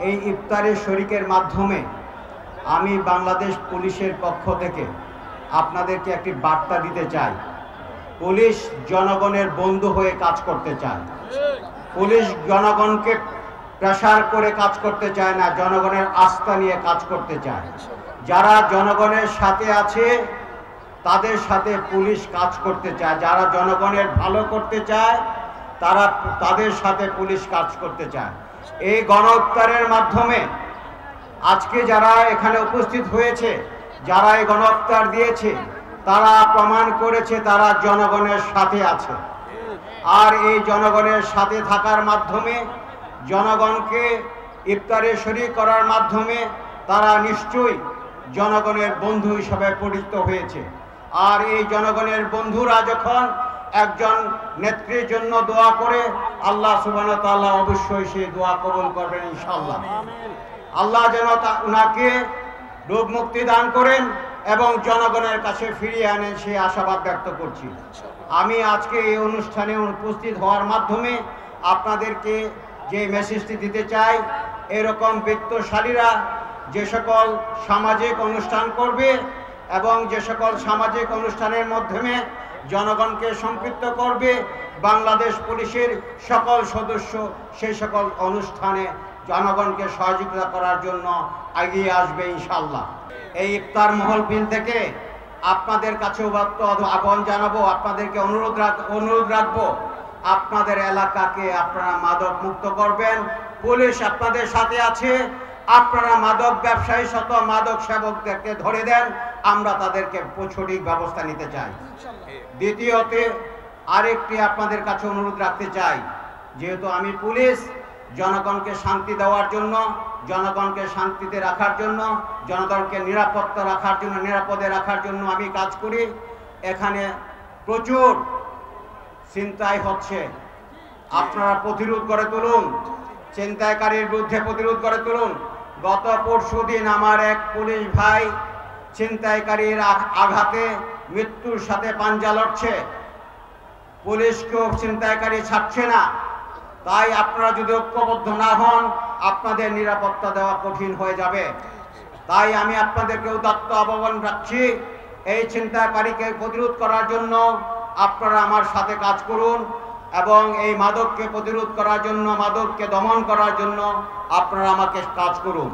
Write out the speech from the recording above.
এই ইফতারের শরিকের মাধ্যমে আমি বাংলাদেশ পুলিশের পক্ষ থেকে আপনাদেরকে একটি বার্তা দিতে চাই। পুলিশ জনগণের বন্ধু হয়ে কাজ করতে চায়। পুলিশ জনগণকে প্রেসার করে কাজ করতে চায় না, জনগণের আস্থা নিয়ে কাজ করতে চায়। যারা জনগণের সাথে আছে তাদের সাথে পুলিশ কাজ করতে চায়, যারা জনগণের ভালো করতে চায় তাদের সাথে পুলিশ কাজ করতে চায়। এই গণ ইফতারের মাধ্যমে আজকে যারা এখানে উপস্থিত হয়েছে, যারা এই গণ ইফতার দিয়েছে, তারা প্রমাণ করেছে তারা জনগণের সাথে আছে। আর এই জনগণের সাথে থাকার মাধ্যমে, জনগণকে ইফতারে শরীক করার মাধ্যমে তারা নিশ্চয়ই জনগণের বন্ধু হিসাবে পরিচিত হয়েছে। আর এই জনগণের বন্ধুরা যখন একজন নেত্রীর জন্য দোয়া করে, আল্লাহ সুবহানাহু ওয়া তাআলা অবশ্যই সেই দোয়া কবুল করবেন ইনশাআল্লাহ। আল্লাহ যেন উনাকে রোগ মুক্তি দান করেন এবং জনগণের কাছে ফিরিয়ে আনেন, সেই আশাবাদ ব্যক্ত করছি। আমি আজকে এই অনুষ্ঠানে উপস্থিত হওয়ার মাধ্যমে আপনাদেরকে যে মেসেজটি দিতে চাই, এরকম বিত্তশালীরা যে সকল সামাজিক অনুষ্ঠান করবে এবং যে সকল সামাজিক অনুষ্ঠানের মাধ্যমে জনগণকে সম্পৃক্ত করবে, বাংলাদেশ পুলিশের সকল সদস্য সেই সকল অনুষ্ঠানে জনগণকে সহযোগিতা করার জন্য এগিয়ে আসবে ইনশাআল্লাহ। এই ইফতার মাহফিল থেকে আপনাদের কাছে আহ্বান জানাবো, আপনাদেরকে অনুরোধ রাখবো, আপনাদের এলাকাকে আপনারা মাদক মুক্ত করবেন। পুলিশ আপনাদের সাথে আছে। আপনারা মাদক ব্যবসায়ী শত মাদক সেবকদেরকে ধরে দেন, আমরা তাদেরকে সঠিক ব্যবস্থা নিতে চাই। দ্বিতীয়ত আরেকটি আপনাদের কাছে অনুরোধ রাখতে চাই, যেহেতু আমি পুলিশ, জনগণকে শান্তি দেওয়ার জন্য, জনগণকে শান্তিতে রাখার জন্য, জনগণকে নিরাপত্তা রাখার জন্য, নিরাপদে রাখার জন্য আমি কাজ করি। এখানে প্রচুর ছিনতাই হচ্ছে, আপনারা প্রতিরোধ করে তুলুন, ছিনতাইকারীর বিরুদ্ধে প্রতিরোধ করে তুলুন। গত পরশুদিন আমার এক পুলিশ ভাই ছিনতাইকারীর আঘাতে মৃত্যুর সাথে পাঞ্জা লড়ছে, পুলিশকেও ছিনতাইকারী ছাড়ছে না। তাই আপনারা যদি ঐক্যবদ্ধ না হন, আপনাদের নিরাপত্তা দেওয়া কঠিন হয়ে যাবে। তাই আমি আপনাদেরকে উদাত্ত আহ্বান রাখছি, এই ছিনতাইকারীকে প্রতিরোধ করার জন্য আপনারা আমার সাথে কাজ করুন এবং এই মাদককে প্রতিরোধ করার জন্য, মাদককে দমন করার জন্য আপনারা আমাকে কাজ করুন।